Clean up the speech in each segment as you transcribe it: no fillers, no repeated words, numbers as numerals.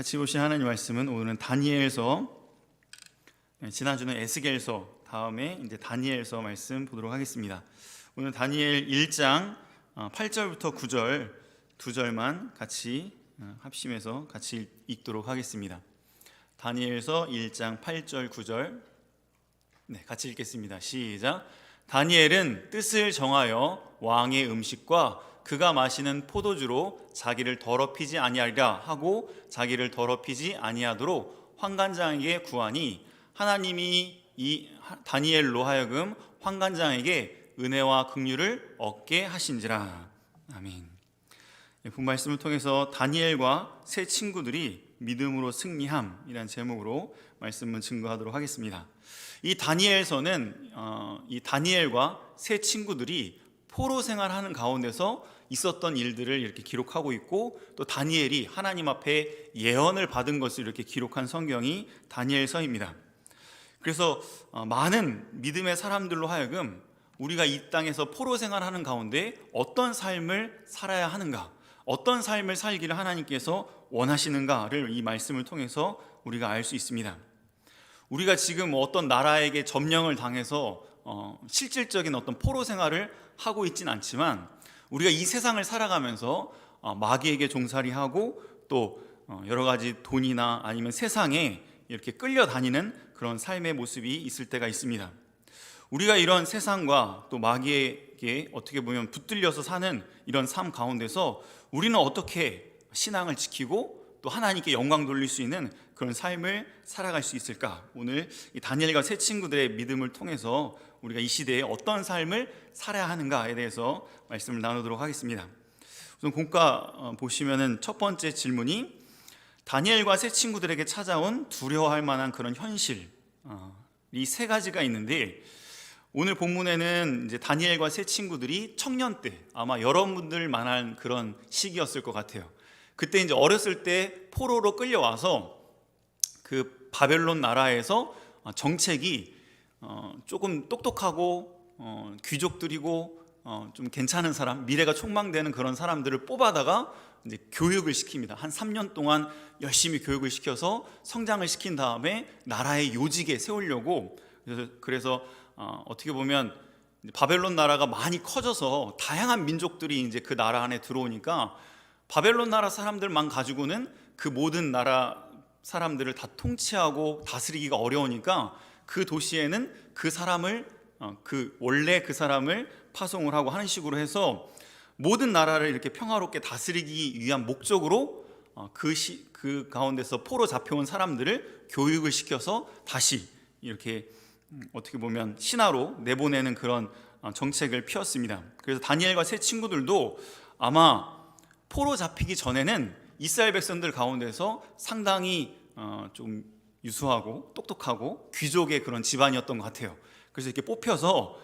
같이 보신 하나님 말씀은 오늘은 다니엘서, 지난주는 에스겔서, 다음에 이제 다니엘서 말씀 보도록 하겠습니다. 오늘 다니엘 1장 8절부터 9절 두 절만 같이 합심해서 같이 읽도록 하겠습니다. 다니엘서 1장 8절 9절 같이 읽겠습니다. 시작. 다니엘은 뜻을 정하여 왕의 음식과 그가 마시는 포도주로 자기를 더럽히지 아니하리라 하고 자기를 더럽히지 아니하도록 환관장에게 구하니 하나님이 이 다니엘로 하여금 환관장에게 은혜와 긍휼을 얻게 하신지라. 아멘. 본 말씀을 통해서 다니엘과 세 친구들이 믿음으로 승리함이라는 제목으로 말씀을 증거하도록 하겠습니다. 이 다니엘서는 이 다니엘과 세 친구들이 포로 생활하는 가운데서 있었던 일들을 이렇게 기록하고 있고, 또 다니엘이 하나님 앞에 예언을 받은 것을 이렇게 기록한 성경이 다니엘서입니다. 그래서 많은 믿음의 사람들로 하여금 우리가 이 땅에서 포로 생활하는 가운데 어떤 삶을 살아야 하는가, 어떤 삶을 살기를 하나님께서 원하시는가를 이 말씀을 통해서 우리가 알 수 있습니다. 우리가 지금 어떤 나라에게 점령을 당해서 실질적인 어떤 포로 생활을 하고 있지는 않지만, 우리가 이 세상을 살아가면서 마귀에게 종살이하고 또 여러 가지 돈이나 아니면 세상에 이렇게 끌려다니는 그런 삶의 모습이 있을 때가 있습니다. 우리가 이런 세상과 또 마귀에게 어떻게 보면 붙들려서 사는 이런 삶 가운데서 우리는 어떻게 신앙을 지키고 또 하나님께 영광 돌릴 수 있는 그런 삶을 살아갈 수 있을까? 오늘 이 다니엘과 세 친구들의 믿음을 통해서 우리가 이 시대에 어떤 삶을 살아야 하는가에 대해서 말씀을 나누도록 하겠습니다. 우선 본과 보시면은 첫 번째 질문이 다니엘과 세 친구들에게 찾아온 두려워할 만한 그런 현실, 이 세 가지가 있는데, 오늘 본문에는 이제 다니엘과 세 친구들이 청년 때, 아마 여러분들 만한 그런 시기였을 것 같아요. 그때 이제 어렸을 때 포로로 끌려와서 그 바벨론 나라에서 정책이 조금 똑똑하고 귀족들이고 좀 괜찮은 사람, 미래가 촉망되는 그런 사람들을 뽑아다가 이제 교육을 시킵니다. 한 3년 동안 열심히 교육을 시켜서 성장을 시킨 다음에 나라의 요직에 세우려고. 그래서 어떻게 보면 바벨론 나라가 많이 커져서 다양한 민족들이 이제 그 나라 안에 들어오니까 바벨론 나라 사람들만 가지고는 그 모든 나라 사람들을 다 통치하고 다스리기가 어려우니까 그 도시에는 그 사람을 원래 그 사람을 파송을 하고 하는 식으로 해서 모든 나라를 이렇게 평화롭게 다스리기 위한 목적으로 그 가운데서 포로 잡혀온 사람들을 교육을 시켜서 다시 이렇게 어떻게 보면 신하로 내보내는 그런 정책을 펴었습니다. 그래서 다니엘과 세 친구들도 아마 포로 잡히기 전에는 이스라엘 백성들 가운데서 상당히 좀 유수하고 똑똑하고 귀족의 그런 집안이었던 것 같아요. 그래서 이렇게 뽑혀서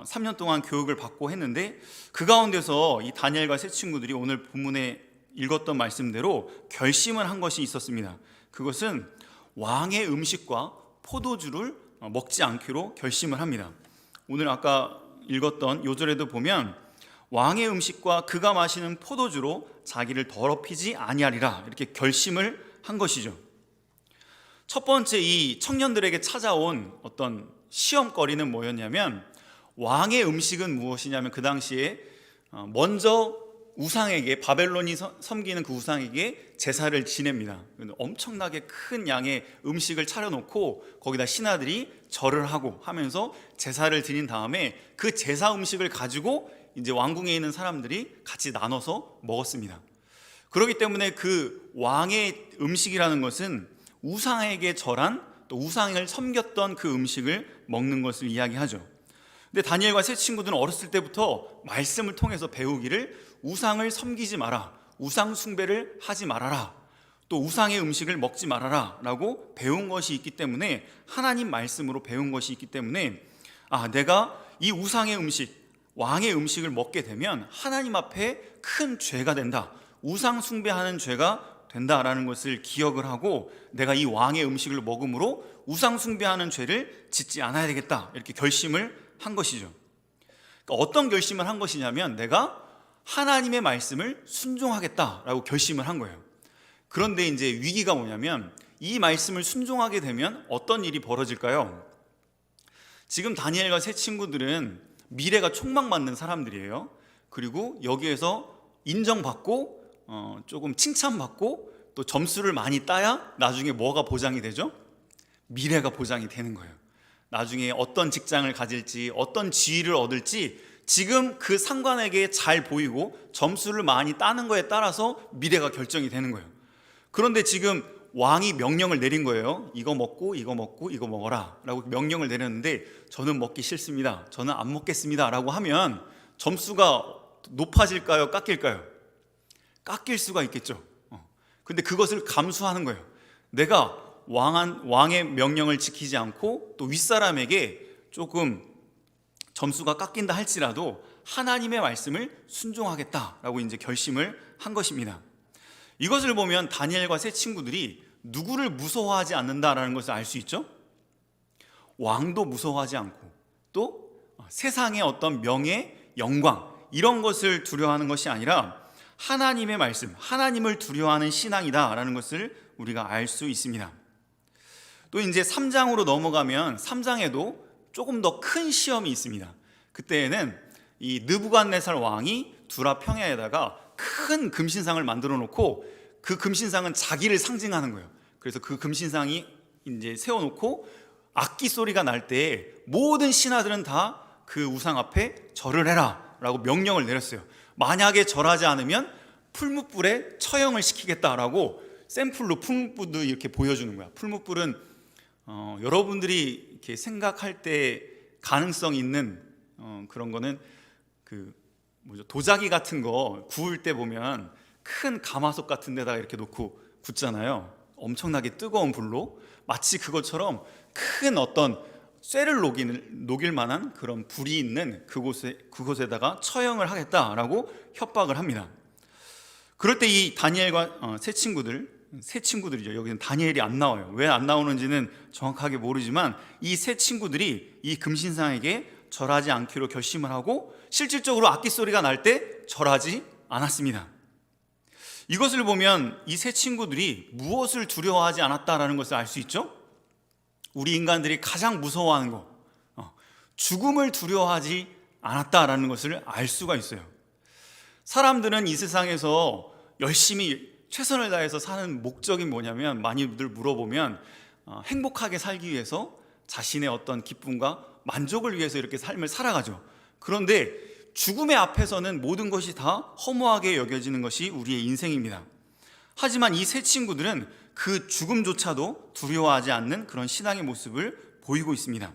3년 동안 교육을 받고 했는데, 그 가운데서 이 다니엘과 세 친구들이 오늘 본문에 읽었던 말씀대로 결심을 한 것이 있었습니다. 그것은 왕의 음식과 포도주를 먹지 않기로 결심을 합니다. 오늘 아까 읽었던 요절에도 보면 왕의 음식과 그가 마시는 포도주로 자기를 더럽히지 아니하리라, 이렇게 결심을 한 것이죠. 첫 번째 이 청년들에게 찾아온 어떤 시험거리는 뭐였냐면, 왕의 음식은 무엇이냐면 그 당시에 먼저 우상에게, 바벨론이 섬기는 그 우상에게 제사를 지냅니다. 엄청나게 큰 양의 음식을 차려놓고 거기다 신하들이 절을 하고 하면서 제사를 드린 다음에 그 제사 음식을 가지고 이제 왕궁에 있는 사람들이 같이 나눠서 먹었습니다. 그렇기 때문에 그 왕의 음식이라는 것은 우상에게 절한, 또 우상을 섬겼던 그 음식을 먹는 것을 이야기하죠. 근데 다니엘과 세 친구들은 어렸을 때부터 말씀을 통해서 배우기를 우상을 섬기지 마라, 우상 숭배를 하지 말아라, 또 우상의 음식을 먹지 말아라 라고 배운 것이 있기 때문에, 하나님 말씀으로 배운 것이 있기 때문에 내가 이 우상의 음식, 왕의 음식을 먹게 되면 하나님 앞에 큰 죄가 된다, 우상 숭배하는 죄가 된다라는 것을 기억을 하고, 내가 이 왕의 음식을 먹음으로 우상 숭배하는 죄를 짓지 않아야 되겠다, 이렇게 결심을 한 것이죠. 그러니까 어떤 결심을 한 것이냐면, 내가 하나님의 말씀을 순종하겠다라고 결심을 한 거예요. 그런데 이제 위기가 뭐냐면 이 말씀을 순종하게 되면 어떤 일이 벌어질까요? 지금 다니엘과 세 친구들은 미래가 촉망받는 사람들이에요. 그리고 여기에서 인정받고 조금 칭찬받고 또 점수를 많이 따야 나중에 뭐가 보장이 되죠? 미래가 보장이 되는 거예요. 나중에 어떤 직장을 가질지 어떤 지위를 얻을지 지금 그 상관에게 잘 보이고 점수를 많이 따는 거에 따라서 미래가 결정이 되는 거예요. 그런데 지금 왕이 명령을 내린 거예요. 이거 먹고 이거 먹고 이거 먹어라 라고 명령을 내렸는데 저는 먹기 싫습니다, 저는 안 먹겠습니다 라고 하면 점수가 높아질까요? 깎일까요? 깎일 수가 있겠죠. 근데 그것을 감수하는 거예요. 내가 왕의 명령을 지키지 않고 또 윗사람에게 조금 점수가 깎인다 할지라도 하나님의 말씀을 순종하겠다라고 이제 결심을 한 것입니다. 이것을 보면 다니엘과 세 친구들이 누구를 무서워하지 않는다라는 것을 알 수 있죠. 왕도 무서워하지 않고 또 세상의 어떤 명예, 영광 이런 것을 두려워하는 것이 아니라 하나님의 말씀, 하나님을 두려워하는 신앙이다라는 것을 우리가 알 수 있습니다. 또 이제 3장으로 넘어가면 3장에도 조금 더 큰 시험이 있습니다. 그때에는 이 느부갓네살 왕이 두라 평야에다가 큰 금신상을 만들어 놓고 그 금신상은 자기를 상징하는 거예요. 그래서 그 금신상이 이제 세워놓고 악기 소리가 날 때 모든 신하들은 다 그 우상 앞에 절을 해라 라고 명령을 내렸어요. 만약에 절하지 않으면 풀무불에 처형을 시키겠다라고 샘플로 풀무불도 이렇게 보여주는 거야. 풀무불은 여러분들이 이렇게 생각할 때 가능성 있는 그런 거는 도자기 같은 거 구울 때 보면 큰 가마솥 같은 데다가 이렇게 놓고 굽잖아요. 엄청나게 뜨거운 불로. 마치 그것처럼 큰 어떤 쇠를 녹일 만한 그런 불이 있는 그곳에다가 처형을 하겠다라고 협박을 합니다. 그럴 때 이 다니엘과 세 친구들이죠. 여기는 다니엘이 안 나와요. 왜 안 나오는지는 정확하게 모르지만 이 세 친구들이 이 금신상에게 절하지 않기로 결심을 하고 실질적으로 악기 소리가 날 때 절하지 않았습니다. 이것을 보면 이 세 친구들이 무엇을 두려워하지 않았다라는 것을 알 수 있죠. 우리 인간들이 가장 무서워하는 것, 죽음을 두려워하지 않았다라는 것을 알 수가 있어요. 사람들은 이 세상에서 열심히 최선을 다해서 사는 목적이 뭐냐면, 많이들 물어보면 행복하게 살기 위해서 자신의 어떤 기쁨과 만족을 위해서 이렇게 삶을 살아가죠. 그런데 죽음의 앞에서는 모든 것이 다 허무하게 여겨지는 것이 우리의 인생입니다. 하지만 이 세 친구들은 그 죽음조차도 두려워하지 않는 그런 신앙의 모습을 보이고 있습니다.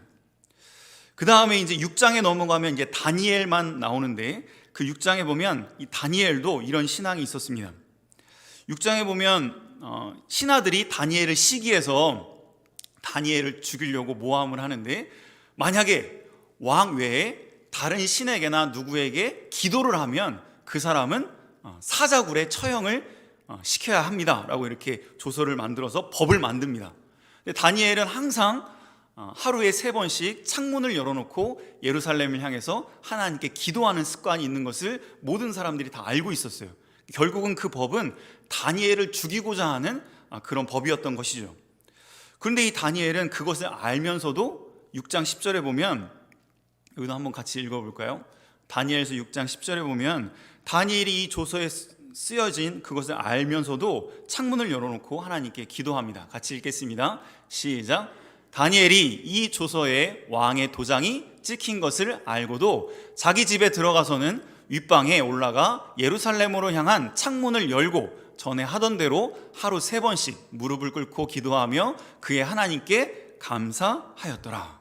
그 다음에 이제 6장에 넘어가면 이제 다니엘만 나오는데, 그 6장에 보면 이 다니엘도 이런 신앙이 있었습니다. 6장에 보면 신하들이 다니엘을 시기해서 다니엘을 죽이려고 모함을 하는데, 만약에 왕 외에 다른 신에게나 누구에게 기도를 하면 그 사람은 사자굴에 처형을 시켜야 합니다 라고 이렇게 조서를 만들어서 법을 만듭니다. 다니엘은 항상 하루에 3번씩 창문을 열어놓고 예루살렘을 향해서 하나님께 기도하는 습관이 있는 것을 모든 사람들이 다 알고 있었어요. 결국은 그 법은 다니엘을 죽이고자 하는 그런 법이었던 것이죠. 그런데 이 다니엘은 그것을 알면서도 6장 10절에 보면, 여기도 한번 같이 읽어볼까요? 다니엘서 6장 10절에 보면 다니엘이 이 조서에 쓰여진 그것을 알면서도 창문을 열어놓고 하나님께 기도합니다. 같이 읽겠습니다. 시작. 다니엘이 이 조서에 왕의 도장이 찍힌 것을 알고도 자기 집에 들어가서는 윗방에 올라가 예루살렘으로 향한 창문을 열고 전에 하던 대로 하루 3번씩 무릎을 꿇고 기도하며 그의 하나님께 감사하였더라.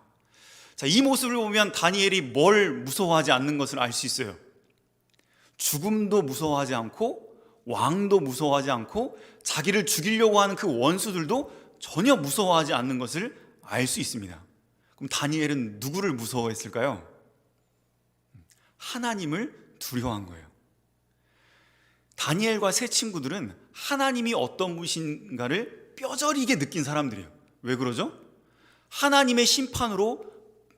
자, 이 모습을 보면 다니엘이 뭘 무서워하지 않는 것을 알 수 있어요. 죽음도 무서워하지 않고 왕도 무서워하지 않고 자기를 죽이려고 하는 그 원수들도 전혀 무서워하지 않는 것을 알 수 있습니다. 그럼 다니엘은 누구를 무서워했을까요? 하나님을 두려워한 거예요. 다니엘과 세 친구들은 하나님이 어떤 분이신가를 뼈저리게 느낀 사람들이에요. 왜 그러죠? 하나님의 심판으로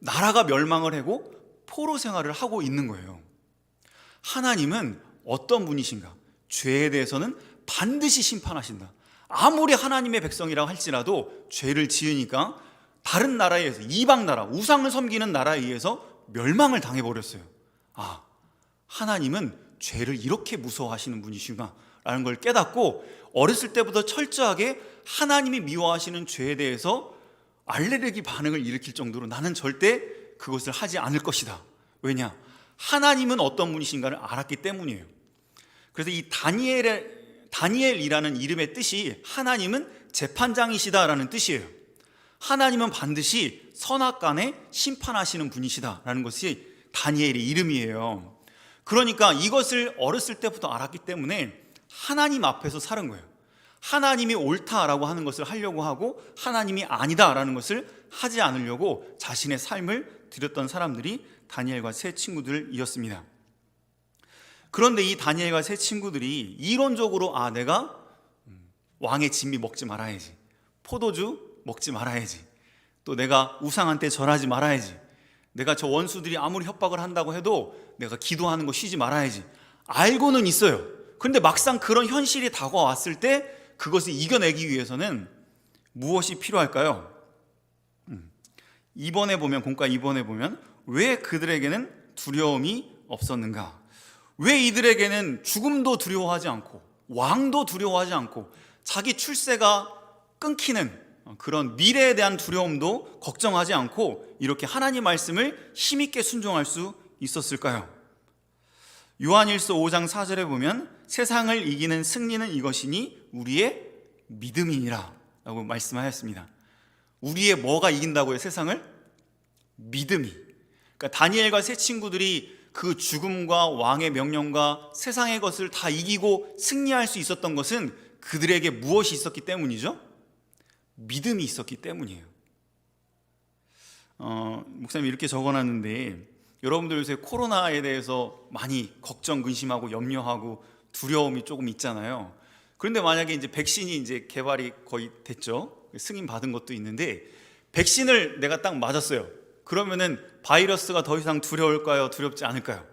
나라가 멸망을 하고 포로 생활을 하고 있는 거예요. 하나님은 어떤 분이신가? 죄에 대해서는 반드시 심판하신다. 아무리 하나님의 백성이라고 할지라도 죄를 지으니까 다른 나라에 의해서, 이방 나라, 우상을 섬기는 나라에 의해서 멸망을 당해버렸어요. 아, 하나님은 죄를 이렇게 무서워하시는 분이시구나 라는 걸 깨닫고 어렸을 때부터 철저하게 하나님이 미워하시는 죄에 대해서 알레르기 반응을 일으킬 정도로 나는 절대 그것을 하지 않을 것이다. 왜냐? 하나님은 어떤 분이신가를 알았기 때문이에요. 그래서 이 다니엘이라는 이름의 뜻이 하나님은 재판장이시다라는 뜻이에요. 하나님은 반드시 선악간에 심판하시는 분이시다라는 것이 다니엘의 이름이에요. 그러니까 이것을 어렸을 때부터 알았기 때문에 하나님 앞에서 살은 거예요. 하나님이 옳다라고 하는 것을 하려고 하고 하나님이 아니다라는 것을 하지 않으려고 자신의 삶을 드렸던 사람들이 다니엘과 세 친구들이었습니다. 그런데 이 다니엘과 세 친구들이 이론적으로 내가 왕의 진미 먹지 말아야지, 포도주 먹지 말아야지, 또 내가 우상한테 절하지 말아야지, 내가 저 원수들이 아무리 협박을 한다고 해도 내가 기도하는 거 쉬지 말아야지 알고는 있어요. 그런데 막상 그런 현실이 다가왔을 때 그것을 이겨내기 위해서는 무엇이 필요할까요? 공과 2번에 보면 왜 그들에게는 두려움이 없었는가? 왜 이들에게는 죽음도 두려워하지 않고 왕도 두려워하지 않고 자기 출세가 끊기는 그런 미래에 대한 두려움도 걱정하지 않고 이렇게 하나님 말씀을 힘있게 순종할 수 있었을까요? 요한일서 5장 4절에 보면 세상을 이기는 승리는 이것이니 우리의 믿음이니라 라고 말씀하였습니다. 우리의 뭐가 이긴다고요? 세상을? 믿음이. 그러니까 다니엘과 세 친구들이 그 죽음과 왕의 명령과 세상의 것을 다 이기고 승리할 수 있었던 것은 그들에게 무엇이 있었기 때문이죠? 믿음이 있었기 때문이에요. 목사님이 이렇게 적어놨는데 여러분들 요새 코로나에 대해서 많이 걱정, 근심하고 염려하고 두려움이 조금 있잖아요. 그런데 만약에 이제 백신이 이제 개발이 거의 됐죠. 승인 받은 것도 있는데 백신을 내가 딱 맞았어요. 그러면은 바이러스가 더 이상 두려울까요? 두렵지 않을까요?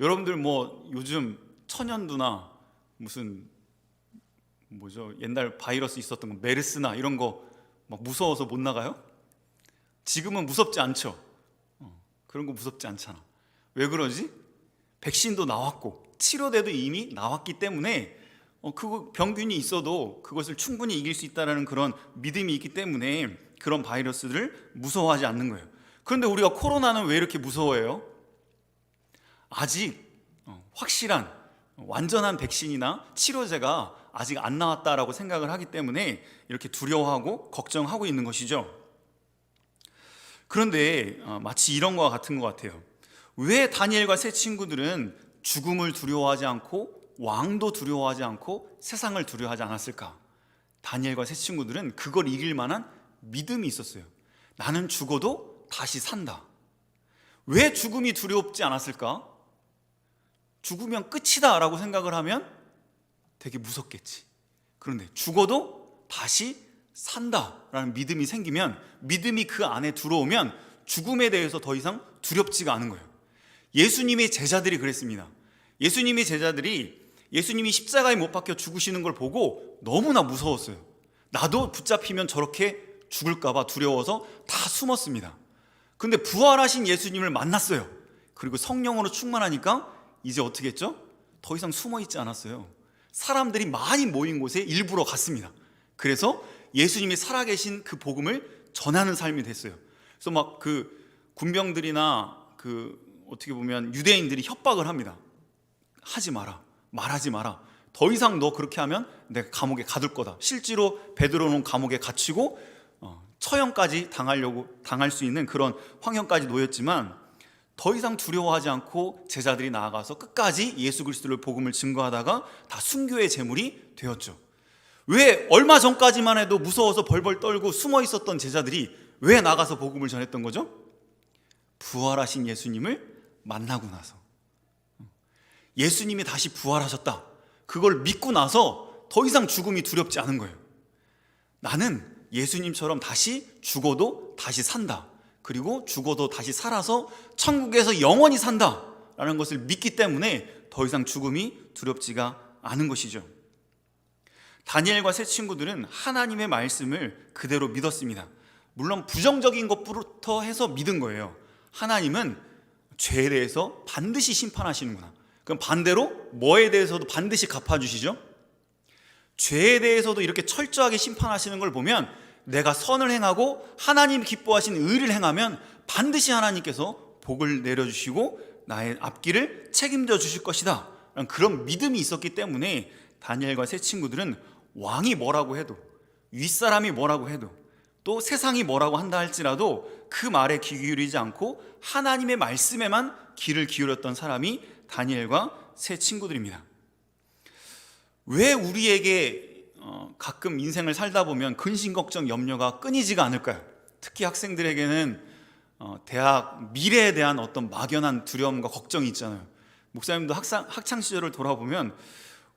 여러분들 뭐 요즘 천연두나 무슨 옛날 바이러스 있었던 거 메르스나 이런 거 막 무서워서 못 나가요? 지금은 무섭지 않죠. 그런 거 무섭지 않잖아. 왜 그러지? 백신도 나왔고 치료제도 이미 나왔기 때문에 그 병균이 있어도 그것을 충분히 이길 수 있다는 그런 믿음이 있기 때문에 그런 바이러스를 무서워하지 않는 거예요. 그런데 우리가 코로나는 왜 이렇게 무서워해요? 아직 확실한 완전한 백신이나 치료제가 아직 안 나왔다라고 생각을 하기 때문에 이렇게 두려워하고 걱정하고 있는 것이죠. 그런데 마치 이런 거와 같은 것 같아요. 왜 다니엘과 세 친구들은 죽음을 두려워하지 않고 왕도 두려워하지 않고 세상을 두려워하지 않았을까? 다니엘과 세 친구들은 그걸 이길 만한 믿음이 있었어요. 나는 죽어도 다시 산다. 왜 죽음이 두렵지 않았을까? 죽으면 끝이다 라고 생각을 하면 되게 무섭겠지. 그런데 죽어도 다시 산다라는 믿음이 생기면, 믿음이 그 안에 들어오면 죽음에 대해서 더 이상 두렵지가 않은 거예요. 예수님의 제자들이 그랬습니다. 예수님의 제자들이 예수님이 십자가에 못 박혀 죽으시는 걸 보고 너무나 무서웠어요. 나도 붙잡히면 저렇게 죽을까 봐 두려워서 다 숨었습니다. 근데 부활하신 예수님을 만났어요. 그리고 성령으로 충만하니까 이제 어떻게 했죠? 더 이상 숨어 있지 않았어요. 사람들이 많이 모인 곳에 일부러 갔습니다. 그래서 예수님이 살아계신 그 복음을 전하는 삶이 됐어요. 그래서 막 그 군병들이나 어떻게 보면 유대인들이 협박을 합니다. 하지 마라, 말하지 마라. 더 이상 너 그렇게 하면 내가 감옥에 가둘 거다. 실제로 베드로는 감옥에 갇히고 처형까지 당할 수 있는 그런 환경까지 놓였지만 더 이상 두려워하지 않고 제자들이 나아가서 끝까지 예수 그리스도를 복음을 증거하다가 다 순교의 제물이 되었죠. 왜 얼마 전까지만 해도 무서워서 벌벌 떨고 숨어 있었던 제자들이 왜 나가서 복음을 전했던 거죠? 부활하신 예수님을 만나고 나서, 예수님이 다시 부활하셨다, 그걸 믿고 나서 더 이상 죽음이 두렵지 않은 거예요. 나는 예수님처럼 다시 죽어도 다시 산다, 그리고 죽어도 다시 살아서 천국에서 영원히 산다라는 것을 믿기 때문에 더 이상 죽음이 두렵지가 않은 것이죠. 다니엘과 세 친구들은 하나님의 말씀을 그대로 믿었습니다. 물론 부정적인 것부터 해서 믿은 거예요. 하나님은 죄에 대해서 반드시 심판하시는구나. 그럼 반대로 뭐에 대해서도 반드시 갚아주시죠? 죄에 대해서도 이렇게 철저하게 심판하시는 걸 보면 내가 선을 행하고 하나님 기뻐하시는 의를 행하면 반드시 하나님께서 복을 내려주시고 나의 앞길을 책임져 주실 것이다, 그런 믿음이 있었기 때문에 다니엘과 세 친구들은 왕이 뭐라고 해도, 윗사람이 뭐라고 해도, 또 세상이 뭐라고 한다 할지라도 그 말에 귀 기울이지 않고 하나님의 말씀에만 귀를 기울였던 사람이 다니엘과 세 친구들입니다. 왜 우리에게 가끔 인생을 살다 보면 근심, 걱정, 염려가 끊이지가 않을까요? 특히 학생들에게는 대학 미래에 대한 어떤 막연한 두려움과 걱정이 있잖아요. 목사님도 학창 시절을 돌아보면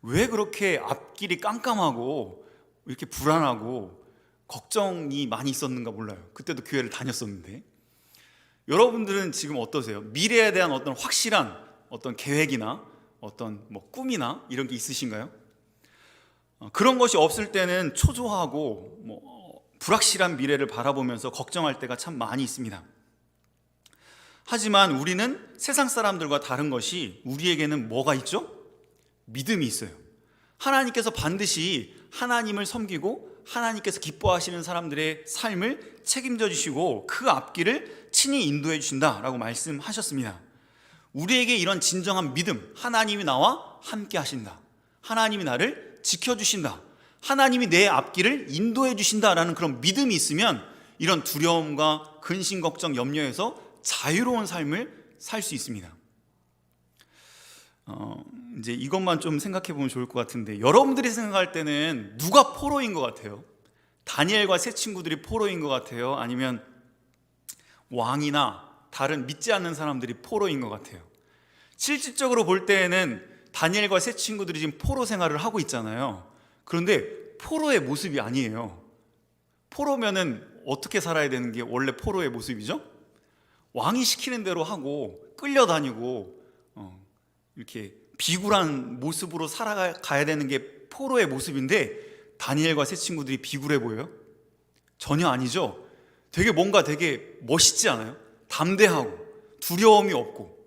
왜 그렇게 앞길이 깜깜하고 이렇게 불안하고 걱정이 많이 있었는가 몰라요. 그때도 교회를 다녔었는데. 여러분들은 지금 어떠세요? 미래에 대한 어떤 확실한 어떤 계획이나 어떤 꿈이나 이런 게 있으신가요? 그런 것이 없을 때는 초조하고 불확실한 미래를 바라보면서 걱정할 때가 참 많이 있습니다. 하지만 우리는 세상 사람들과 다른 것이, 우리에게는 뭐가 있죠? 믿음이 있어요. 하나님께서 반드시 하나님을 섬기고 하나님께서 기뻐하시는 사람들의 삶을 책임져 주시고 그 앞길을 친히 인도해 주신다라고 말씀하셨습니다. 우리에게 이런 진정한 믿음, 하나님이 나와 함께 하신다, 하나님이 나를 지켜주신다, 하나님이 내 앞길을 인도해 주신다라는 그런 믿음이 있으면 이런 두려움과 근심, 걱정, 염려에서 자유로운 삶을 살 수 있습니다. 이제 이것만 좀 생각해 보면 좋을 것 같은데, 여러분들이 생각할 때는 누가 포로인 것 같아요? 다니엘과 세 친구들이 포로인 것 같아요? 아니면 왕이나 다른 믿지 않는 사람들이 포로인 것 같아요? 실질적으로 볼 때에는 다니엘과 세 친구들이 지금 포로 생활을 하고 있잖아요. 그런데 포로의 모습이 아니에요. 포로면은 어떻게 살아야 되는 게 원래 포로의 모습이죠? 왕이 시키는 대로 하고 끌려다니고 이렇게 비굴한 모습으로 살아가야 되는 게 포로의 모습인데, 다니엘과 세 친구들이 비굴해 보여요? 전혀 아니죠. 되게 멋있지 않아요? 담대하고 두려움이 없고,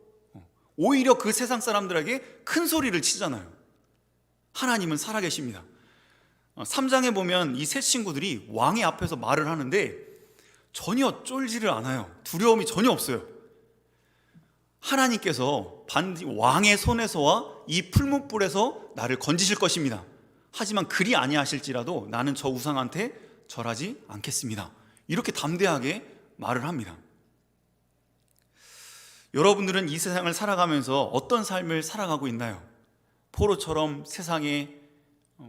오히려 그 세상 사람들에게 큰 소리를 치잖아요. 하나님은 살아계십니다. 3장에 보면 이 세 친구들이 왕의 앞에서 말을 하는데 전혀 쫄지를 않아요. 두려움이 전혀 없어요. 하나님께서 반드시 왕의 손에서와 이 풀무불에서 나를 건지실 것입니다. 하지만 그리 아니하실지라도 나는 저 우상한테 절하지 않겠습니다. 이렇게 담대하게 말을 합니다. 여러분들은 이 세상을 살아가면서 어떤 삶을 살아가고 있나요? 포로처럼 세상에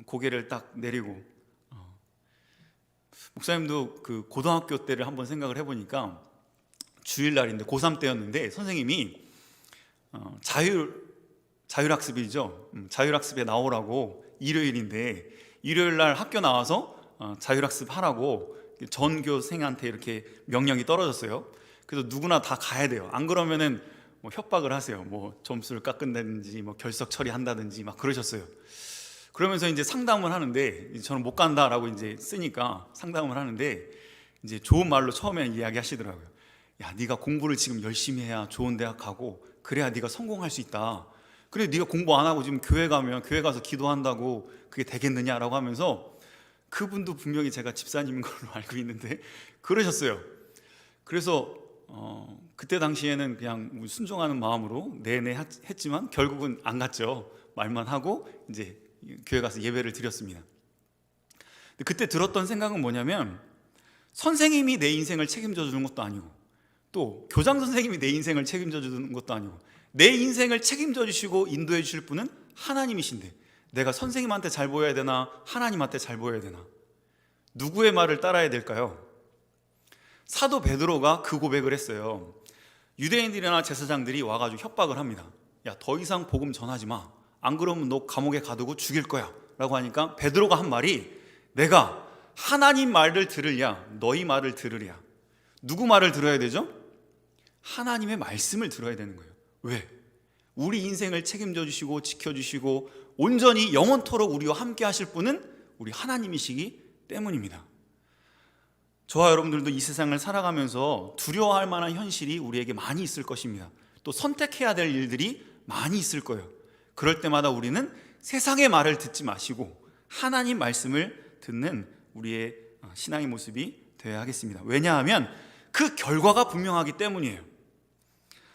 고개를 딱 내리고, 목사님도 그 고등학교 때를 한번 생각을 해보니까 주일날인데 고3 때였는데 선생님이 자율학습이죠. 자율학습에 나오라고, 일요일인데 일요일날 학교 나와서 자율학습 하라고 전교생한테 이렇게 명령이 떨어졌어요. 그래서 누구나 다 가야 돼요. 안 그러면은 협박을 하세요. 점수를 깎는다든지 결석 처리한다든지 막 그러셨어요. 그러면서 이제 상담을 하는데, 저는 못 간다라고 이제 쓰니까 상담을 하는데 이제 좋은 말로 처음에는 이야기하시더라고요. 야, 네가 공부를 지금 열심히 해야 좋은 대학 가고 그래야 네가 성공할 수 있다. 그래, 네가 공부 안 하고 지금 교회 가면 교회 가서 기도한다고 그게 되겠느냐라고 하면서, 그분도 분명히 제가 집사님인 걸로 알고 있는데 그러셨어요. 그래서 그때 당시에는 그냥 순종하는 마음으로 내내 했지만 결국은 안 갔죠. 말만 하고 이제 교회 가서 예배를 드렸습니다. 그때 들었던 생각은 뭐냐면, 선생님이 내 인생을 책임져 주는 것도 아니고, 또 교장 선생님이 내 인생을 책임져 주는 것도 아니고, 내 인생을 책임져 주시고 인도해 주실 분은 하나님이신데 내가 선생님한테 잘 보여야 되나 하나님한테 잘 보여야 되나? 누구의 말을 따라야 될까요? 사도 베드로가 그 고백을 했어요. 유대인들이나 제사장들이 와가지고 협박을 합니다. 야, 더 이상 복음 전하지 마. 안 그러면 너 감옥에 가두고 죽일 거야 라고 하니까 베드로가 한 말이, 내가 하나님 말을 들으랴 너희 말을 들으랴. 누구 말을 들어야 되죠? 하나님의 말씀을 들어야 되는 거예요. 왜? 우리 인생을 책임져 주시고 지켜주시고 온전히 영원토록 우리와 함께 하실 분은 우리 하나님이시기 때문입니다. 저와 여러분들도 이 세상을 살아가면서 두려워할 만한 현실이 우리에게 많이 있을 것입니다. 또 선택해야 될 일들이 많이 있을 거예요. 그럴 때마다 우리는 세상의 말을 듣지 마시고 하나님 말씀을 듣는 우리의 신앙의 모습이 되어야 하겠습니다. 왜냐하면 그 결과가 분명하기 때문이에요.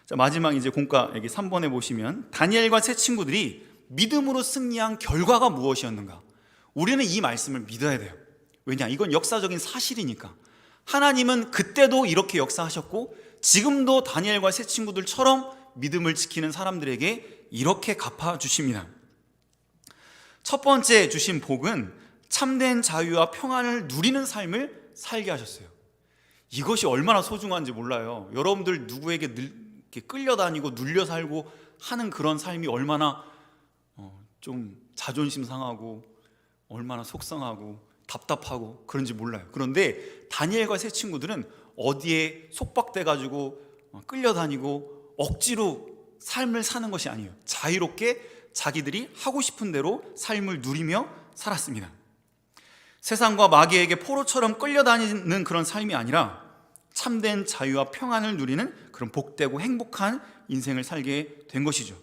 자, 마지막 이제 공과 여기 3번에 보시면 다니엘과 세 친구들이 믿음으로 승리한 결과가 무엇이었는가? 우리는 이 말씀을 믿어야 돼요. 왜냐? 이건 역사적인 사실이니까. 하나님은 그때도 이렇게 역사하셨고 지금도 다니엘과 세 친구들처럼 믿음을 지키는 사람들에게 이렇게 갚아주십니다. 첫 번째 주신 복은 참된 자유와 평안을 누리는 삶을 살게 하셨어요. 이것이 얼마나 소중한지 몰라요. 여러분들 누구에게 이렇게 끌려다니고 눌려 살고 하는 그런 삶이 얼마나 좀 자존심 상하고 얼마나 속상하고 답답하고 그런지 몰라요. 그런데 다니엘과 세 친구들은 어디에 속박돼 가지고 끌려다니고 억지로 삶을 사는 것이 아니에요. 자유롭게 자기들이 하고 싶은 대로 삶을 누리며 살았습니다. 세상과 마귀에게 포로처럼 끌려다니는 그런 삶이 아니라 참된 자유와 평안을 누리는 그런 복되고 행복한 인생을 살게 된 것이죠.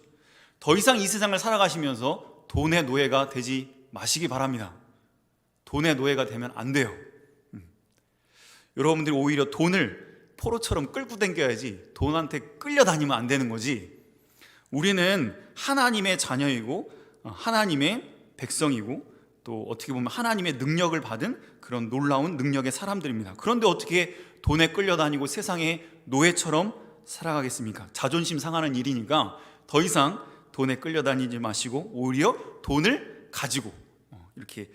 더 이상 이 세상을 살아가시면서 돈의 노예가 되지 마시기 바랍니다. 돈의 노예가 되면 안 돼요. 여러분들이 오히려 돈을 포로처럼 끌고 다녀야지 돈한테 끌려다니면 안 되는 거지. 우리는 하나님의 자녀이고 하나님의 백성이고 또 어떻게 보면 하나님의 능력을 받은 그런 놀라운 능력의 사람들입니다. 그런데 어떻게 돈에 끌려다니고 세상의 노예처럼 살아가겠습니까? 자존심 상하는 일이니까 더 이상 돈에 끌려다니지 마시고 오히려 돈을 가지고 이렇게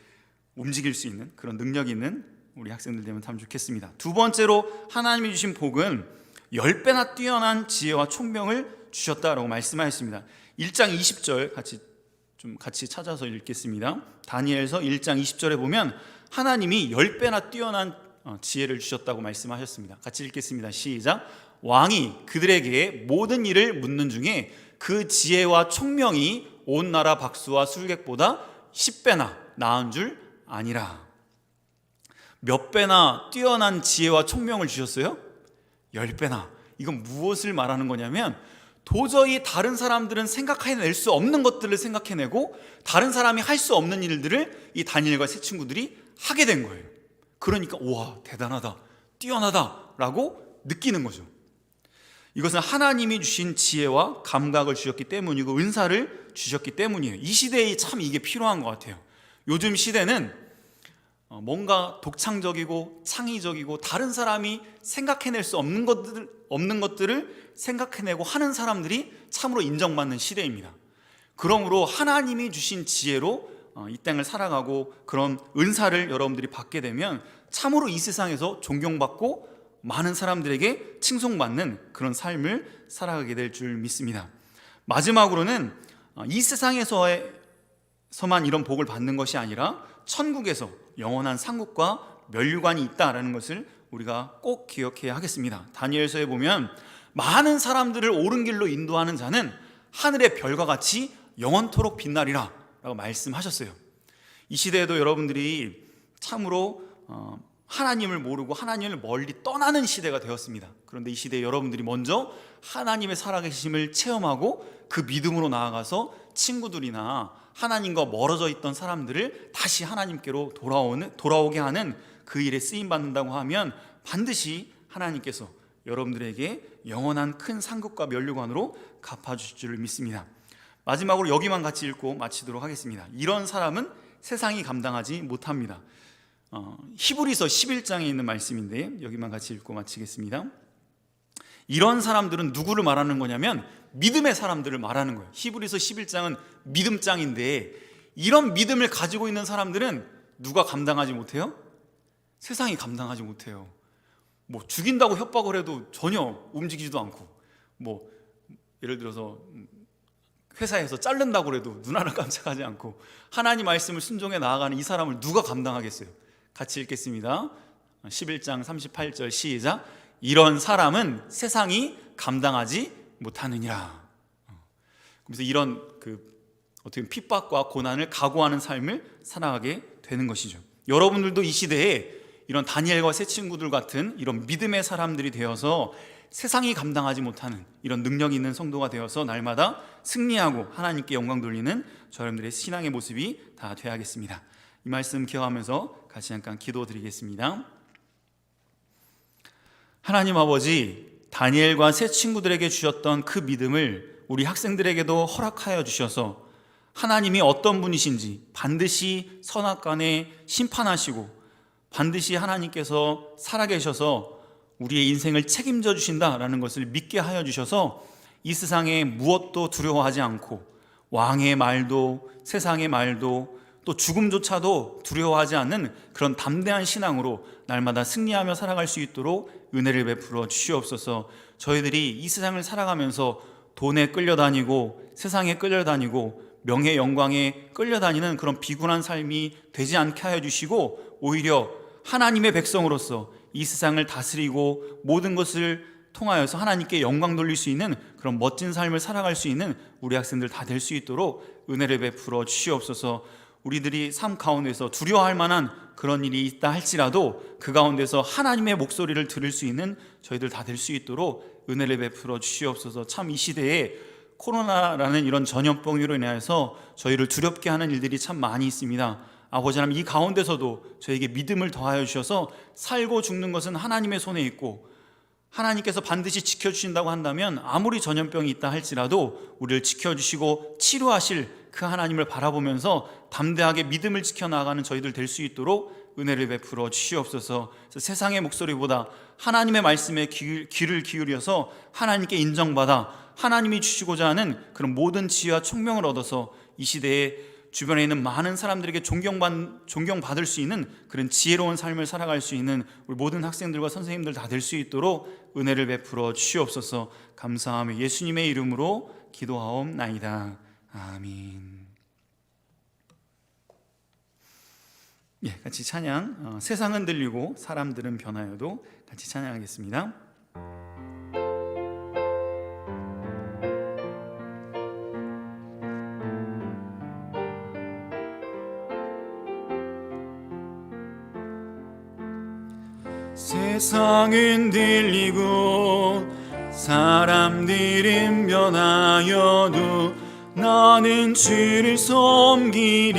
움직일 수 있는 그런 능력이 있는 우리 학생들 되면 참 좋겠습니다. 두 번째로 하나님이 주신 복은 10배나 뛰어난 지혜와 총명을 주셨다라고 말씀하셨습니다. 1장 20절 같이 찾아서 읽겠습니다. 다니엘서 1장 20절에 보면 하나님이 10배나 뛰어난 지혜를 주셨다고 말씀하셨습니다. 같이 읽겠습니다. 시작. 왕이 그들에게 모든 일을 묻는 중에 그 지혜와 총명이 온 나라 박수와 술객보다 10배나 나은 줄 아니라. 몇 배나 뛰어난 지혜와 총명을 주셨어요? 10배나. 이건 무엇을 말하는 거냐면 도저히 다른 사람들은 생각해낼 수 없는 것들을 생각해내고 다른 사람이 할 수 없는 일들을 이 다니엘과 세 친구들이 하게 된 거예요. 그러니까 우와 대단하다 뛰어나다라고 느끼는 거죠. 이것은 하나님이 주신 지혜와 감각을 주셨기 때문이고 은사를 주셨기 때문이에요. 이 시대에 참 이게 필요한 것 같아요. 요즘 시대는 뭔가 독창적이고 창의적이고 다른 사람이 생각해낼 수 없는 것들을 생각해내고 하는 사람들이 참으로 인정받는 시대입니다. 그러므로 하나님이 주신 지혜로 이 땅을 살아가고 그런 은사를 여러분들이 받게 되면 참으로 이 세상에서 존경받고 많은 사람들에게 칭송받는 그런 삶을 살아가게 될 줄 믿습니다. 마지막으로는 이 세상에서만 이런 복을 받는 것이 아니라 천국에서 영원한 상급과 면류관이 있다라는 것을 우리가 꼭 기억해야 하겠습니다. 다니엘서에 보면 많은 사람들을 옳은 길로 인도하는 자는 하늘의 별과 같이 영원토록 빛나리라 라고 말씀하셨어요. 이 시대에도 여러분들이 참으로 하나님을 모르고 하나님을 멀리 떠나는 시대가 되었습니다. 그런데 이 시대에 여러분들이 먼저 하나님의 살아계심을 체험하고 그 믿음으로 나아가서 친구들이나 하나님과 멀어져 있던 사람들을 다시 하나님께로 돌아오게 하는 그 일에 쓰임받는다고 하면 반드시 하나님께서 여러분들에게 영원한 큰 상급과 면류관으로 갚아주실 줄 믿습니다. 마지막으로 여기만 같이 읽고 마치도록 하겠습니다. 이런 사람은 세상이 감당하지 못합니다. 히브리서 11장에 있는 말씀인데 여기만 같이 읽고 마치겠습니다. 이런 사람들은 누구를 말하는 거냐면 믿음의 사람들을 말하는 거예요. 히브리서 11장은 믿음장인데 이런 믿음을 가지고 있는 사람들은 누가 감당하지 못해요? 세상이 감당하지 못해요. 뭐 죽인다고 협박을 해도 전혀 움직이지도 않고 뭐 예를 들어서 회사에서 자른다고 해도 눈 하나 깜짝하지 않고 하나님 말씀을 순종해 나아가는 이 사람을 누가 감당하겠어요? 같이 읽겠습니다. 11장 38절 시작. 이런 사람은 세상이 감당하지 못하느니라. 그래서 이런 어떻게 핍박과 고난을 각오하는 삶을 살아가게 되는 것이죠. 여러분들도 이 시대에 이런 다니엘과 새 친구들 같은 이런 믿음의 사람들이 되어서 세상이 감당하지 못하는 이런 능력 있는 성도가 되어서 날마다 승리하고 하나님께 영광 돌리는 저 여러분들의 신앙의 모습이 다 되어야겠습니다. 이 말씀 기억하면서 같이 잠깐 기도드리겠습니다. 하나님 아버지, 다니엘과 새 친구들에게 주셨던 그 믿음을 우리 학생들에게도 허락하여 주셔서 하나님이 어떤 분이신지 반드시 선악간에 심판하시고 반드시 하나님께서 살아계셔서 우리의 인생을 책임져 주신다라는 것을 믿게 하여 주셔서 이 세상에 무엇도 두려워하지 않고 왕의 말도 세상의 말도 또 죽음조차도 두려워하지 않는 그런 담대한 신앙으로 날마다 승리하며 살아갈 수 있도록 은혜를 베풀어 주시옵소서. 저희들이 이 세상을 살아가면서 돈에 끌려다니고 세상에 끌려다니고 명예 영광에 끌려다니는 그런 비굴한 삶이 되지 않게 하여 주시고 오히려 하나님의 백성으로서 이 세상을 다스리고 모든 것을 통하여서 하나님께 영광 돌릴 수 있는 그런 멋진 삶을 살아갈 수 있는 우리 학생들 다 될 수 있도록 은혜를 베풀어 주시옵소서. 우리들이 삶 가운데서 두려워할 만한 그런 일이 있다 할지라도 그 가운데서 하나님의 목소리를 들을 수 있는 저희들 다 될 수 있도록 은혜를 베풀어 주시옵소서. 참 이 시대에 코로나라는 이런 전염병으로 인하여서 저희를 두렵게 하는 일들이 참 많이 있습니다. 아버지 하나님, 이 가운데서도 저에게 믿음을 더하여 주셔서 살고 죽는 것은 하나님의 손에 있고 하나님께서 반드시 지켜주신다고 한다면 아무리 전염병이 있다 할지라도 우리를 지켜주시고 치료하실 그 하나님을 바라보면서 담대하게 믿음을 지켜나가는 저희들 될 수 있도록 은혜를 베풀어 주시옵소서. 세상의 목소리보다 하나님의 말씀에 귀를 기울여서 하나님께 인정받아 하나님이 주시고자 하는 그런 모든 지혜와 총명을 얻어서 이 시대에 주변에 있는 많은 사람들에게 존경받을 수 있는 그런 지혜로운 삶을 살아갈 수 있는 우리 모든 학생들과 선생님들 다 될 수 있도록 은혜를 베풀어 주시옵소서. 감사하며 예수님의 이름으로 기도하옵나이다. 아멘. 예, 같이 찬양. 세상은 들리고 사람들은 변하여도 같이 찬양하겠습니다. 세상은 들리고 사람들은 변하여도 나는 주를 섬기리.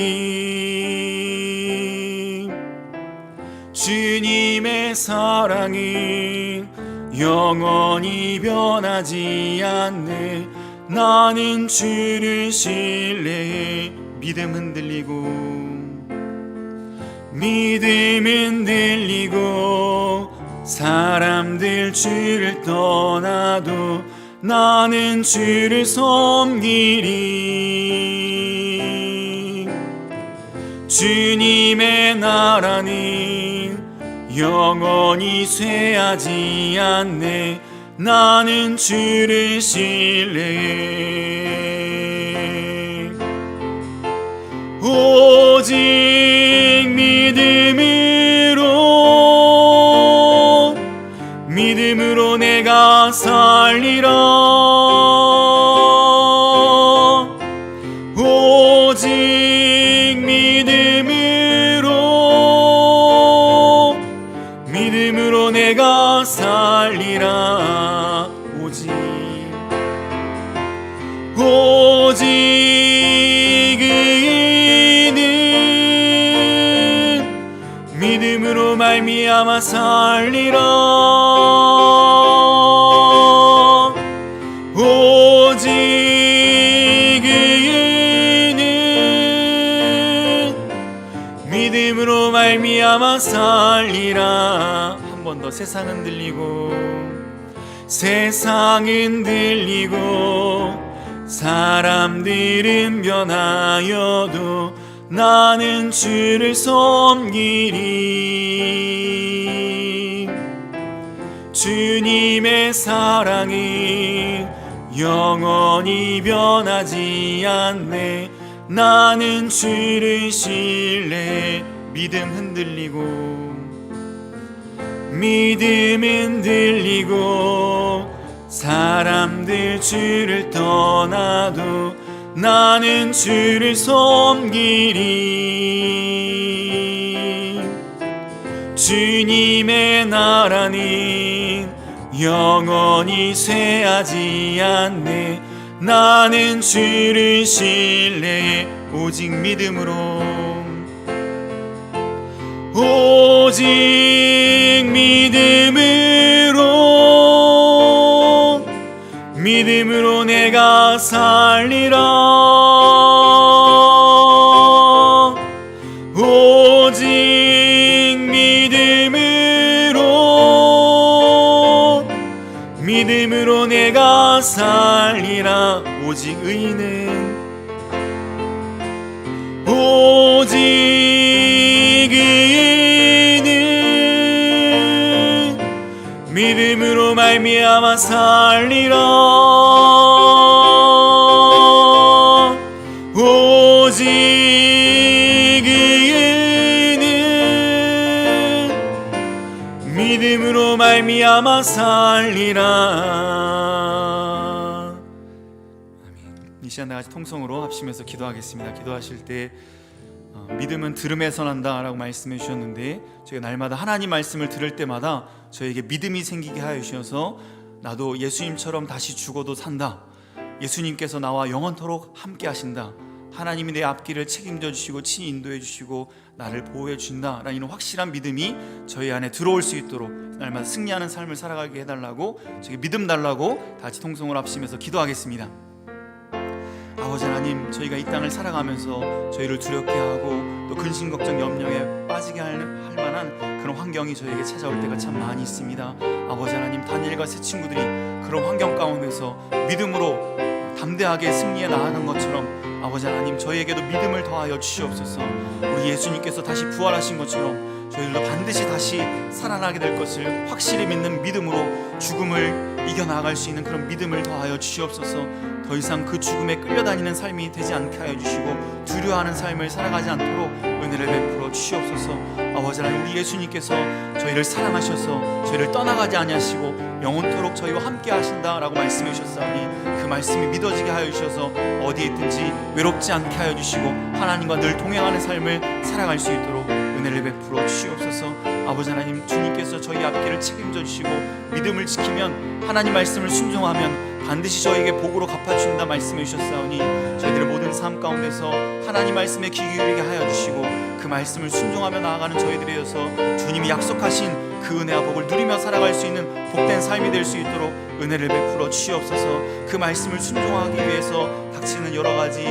주님의 사랑은 영원히 변하지 않네. 나는 주를 신뢰해. 믿음은 들리고 사람들 주를 떠나도 나는 주를 섬기리. 주님의 나라는 영원히 쇠하지 않네. 나는 주를 신뢰해. 오직 믿음으로 내가 살리라. 오직 믿음으로 내가 살리라. 오직 그는 믿음으로 말미암아 살리라. 오직 그는 믿음으로 말미암아 살리라. 한 번 더. 세상은 들리고 사람들은 변하여도 나는 주를 섬기리. 주님의 사랑은 영원히 변하지 않네. 나는 주를 신뢰해. 믿음은 들리고 사람들 주를 떠나도 나는 주를 섬기리. 주님의 나라는 영원히 쇠하지 않네. 나는 주를 신뢰해 오직 믿음으로, 오직 믿음으로 내가 살리라. 오직 믿음으로 내가 살리라. 오직 의인은 믿음으로 말미암아 살리라. 오직 의인은 믿음으로 말미암아 살리라. 이 시간 다 같이 통성으로 합심해서 기도하겠습니다. 기도하실 때 믿음은 들음에서 난다 라고 말씀해 주셨는데, 저희가 날마다 하나님 말씀을 들을 때마다 저에게 믿음이 생기게 하여 주셔서 나도 예수님처럼 다시 죽어도 산다, 예수님께서 나와 영원토록 함께 하신다, 하나님이 내 앞길을 책임져 주시고 친히 인도해 주시고 나를 보호해 준다 라는 이런 확실한 믿음이 저희 안에 들어올 수 있도록 날마다 승리하는 삶을 살아가게 해달라고, 저에게 믿음 달라고 다 같이 통성으로 합심해서 기도하겠습니다. 아버지 하나님, 저희가 이 땅을 살아가면서 저희를 두렵게 하고 또 근심 걱정 염려에 빠지게 할 만한 그런 환경이 저에게 찾아올 때가 참 많이 있습니다. 아버지 하나님, 다니엘과 세 친구들이 그런 환경 가운데서 믿음으로 담대하게 승리해 나아간 것처럼 아버지 하나님, 저희에게도 믿음을 더하여 주시옵소서. 우리 예수님께서 다시 부활하신 것처럼 저희들도 반드시 다시 살아나게 될 것을 확실히 믿는 믿음으로 죽음을 이겨나갈 수 있는 그런 믿음을 더하여 주시옵소서. 더 이상 그 죽음에 끌려다니는 삶이 되지 않게 하여 주시고 두려워하는 삶을 살아가지 않도록 은혜를 베풀어 주시옵소서. 아버지 하나님, 우리 예수님께서 저희를 사랑하셔서 저희를 떠나가지 아니하시고 영원토록 저희와 함께 하신다라고 말씀해 주셨사오니 그 말씀이 믿어지게 하여 주셔서 어디에 있든지 외롭지 않게 하여 주시고 하나님과 늘 동행하는 삶을 살아갈 수 있도록 은혜를 베풀어 주시옵소서. 아버지 하나님, 주님께서 저희 앞길을 책임져 주시고 믿음을 지키면, 하나님 말씀을 순종하면 반드시 저에게 복으로 갚아준다 말씀해 주셨사오니 저희들의 모든 삶 가운데서 하나님 말씀에 귀 기울이게 하여 주시고 그 말씀을 순종하며 나아가는 저희들이어서 주님이 약속하신 그 은혜와 복을 누리며 살아갈 수 있는 복된 삶이 될 수 있도록 은혜를 베풀어 주시옵소서. 그 말씀을 순종하기 위해서 닥치는 여러 가지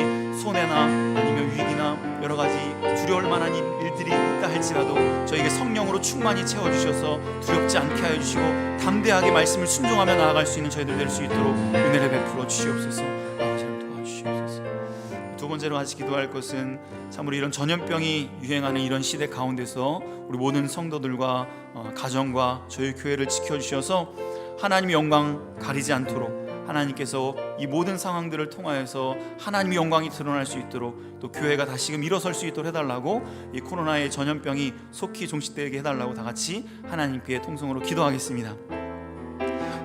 손해나 아니면 위기나 여러 가지 두려울 만한 일들이 있다 할지라도 저에게 성령으로 충만히 채워주셔서 두렵지 않게 하여 주시고 담대하게 말씀을 순종하며 나아갈 수 있는 저희들 될 수 있도록 은혜를 베풀어 주시옵소서. 아버지 하나님, 도와주시옵소서. 두 번째로 같이 기도할 것은 참으로 이런 전염병이 유행하는 이런 시대 가운데서 우리 모든 성도들과 가정과 저희 교회를 지켜주셔서 하나님의 영광 가리지 않도록, 하나님께서 이 모든 상황들을 통하여서 하나님의 영광이 드러날 수 있도록 또 교회가 다시금 일어설 수 있도록 해달라고, 이 코로나의 전염병이 속히 종식되게 해달라고 다 같이 하나님께 통성으로 기도하겠습니다.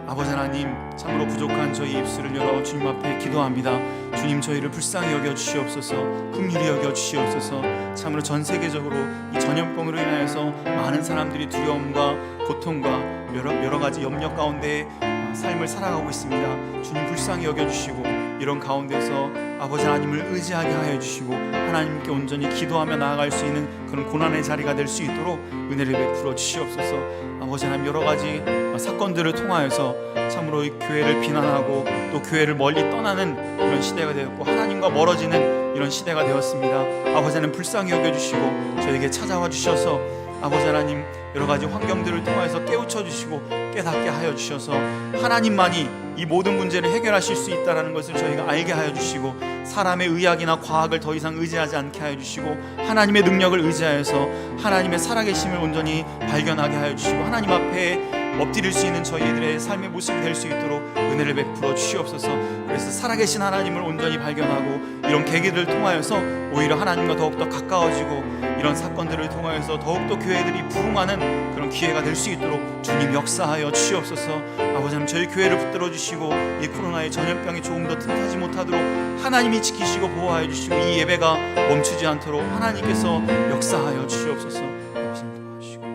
아버지 하나님, 참으로 부족한 저희 입술을 열어 주님 앞에 기도합니다. 주님, 저희를 불쌍히 여겨 주시옵소서. 긍휼히 여겨 주시옵소서. 참으로 전 세계적으로 이 전염병으로 인하여서 많은 사람들이 두려움과 고통과 여러 가지 염려 가운데 삶을 살아가고 있습니다. 주님, 불쌍히 여겨주시고 이런 가운데서 아버지 하나님을 의지하게 하여 주시고 하나님께 온전히 기도하며 나아갈 수 있는 그런 고난의 자리가 될 수 있도록 은혜를 베풀어 주시옵소서. 아버지 하나님, 여러 가지 사건들을 통하여서 참으로 이 교회를 비난하고 또 교회를 멀리 떠나는 이런 시대가 되었고 하나님과 멀어지는 이런 시대가 되었습니다. 아버지 하나님, 불쌍히 여겨주시고 저에게 찾아와 주셔서 아버지 하나님, 여러 가지 환경들을 통해서 깨우쳐 주시고 깨닫게 하여 주셔서 하나님만이 이 모든 문제를 해결하실 수 있다는 것을 저희가 알게 하여 주시고 사람의 의학이나 과학을 더 이상 의지하지 않게 하여 주시고 하나님의 능력을 의지하여서 하나님의 살아계심을 온전히 발견하게 하여 주시고 하나님 앞에 엎드릴 수 있는 저희들의 삶의 모습이 될 수 있도록 은혜를 베풀어 주시옵소서. 그래서 살아계신 하나님을 온전히 발견하고 이런 계기들을 통하여서 오히려 하나님과 더욱더 가까워지고 이런 사건들을 통하여서 더욱더 교회들이 부흥하는 그런 기회가 될 수 있도록 주님 역사하여 주시옵소서. 아버지 하나님, 저희 교회를 붙들어 주시고 이 코로나의 전염병이 조금 더 틈타지 못하도록 하나님이 지키시고 보호하여 주시고 이 예배가 멈추지 않도록 하나님께서 역사하여 주시옵소서. 아버지 도와주시고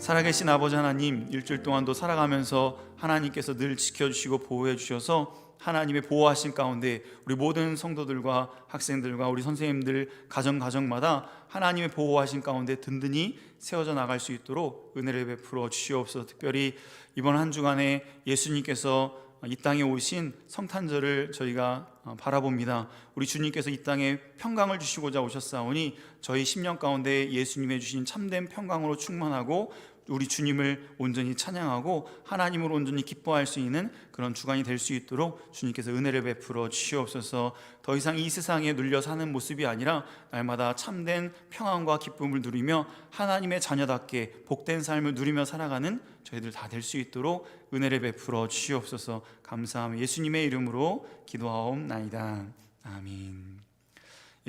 살아계신 아버지 하나님, 일주일 동안도 살아가면서 하나님께서 늘 지켜주시고 보호해 주셔서 하나님의 보호하신 가운데 우리 모든 성도들과 학생들과 우리 선생님들 가정마다 하나님의 보호하신 가운데 든든히 세워져 나갈 수 있도록 은혜를 베풀어 주시옵소서. 특별히 이번 한 주간에 예수님께서 이 땅에 오신 성탄절을 저희가 바라봅니다. 우리 주님께서 이 땅에 평강을 주시고자 오셨사오니 저희 심령 가운데 예수님의 주신 참된 평강으로 충만하고 우리 주님을 온전히 찬양하고 하나님을 온전히 기뻐할 수 있는 그런 주간이 될 수 있도록 주님께서 은혜를 베풀어 주시옵소서. 더 이상 이 세상에 눌려 사는 모습이 아니라 날마다 참된 평안과 기쁨을 누리며 하나님의 자녀답게 복된 삶을 누리며 살아가는 저희들 다 될 수 있도록 은혜를 베풀어 주시옵소서. 감사하며 예수님의 이름으로 기도하옵나이다. 아멘.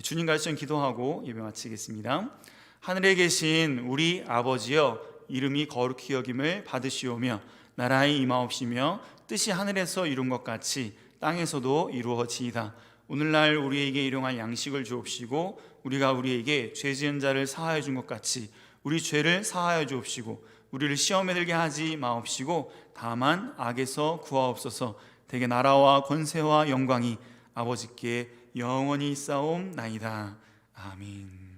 주님 가르쳐 기도하고 예배 마치겠습니다. 하늘에 계신 우리 아버지여, 이름이 거룩히 여김을 받으시오며 나라의 임하옵시며 뜻이 하늘에서 이룬 것 같이 땅에서도 이루어지이다. 오늘날 우리에게 일용할 양식을 주옵시고 우리가 우리에게 죄 지은 자를 사하여 준 것 같이 우리 죄를 사하여 주옵시고 우리를 시험에 들게 하지 마옵시고 다만 악에서 구하옵소서. 대개 나라와 권세와 영광이 아버지께 영원히 있사옵나이다. 아멘.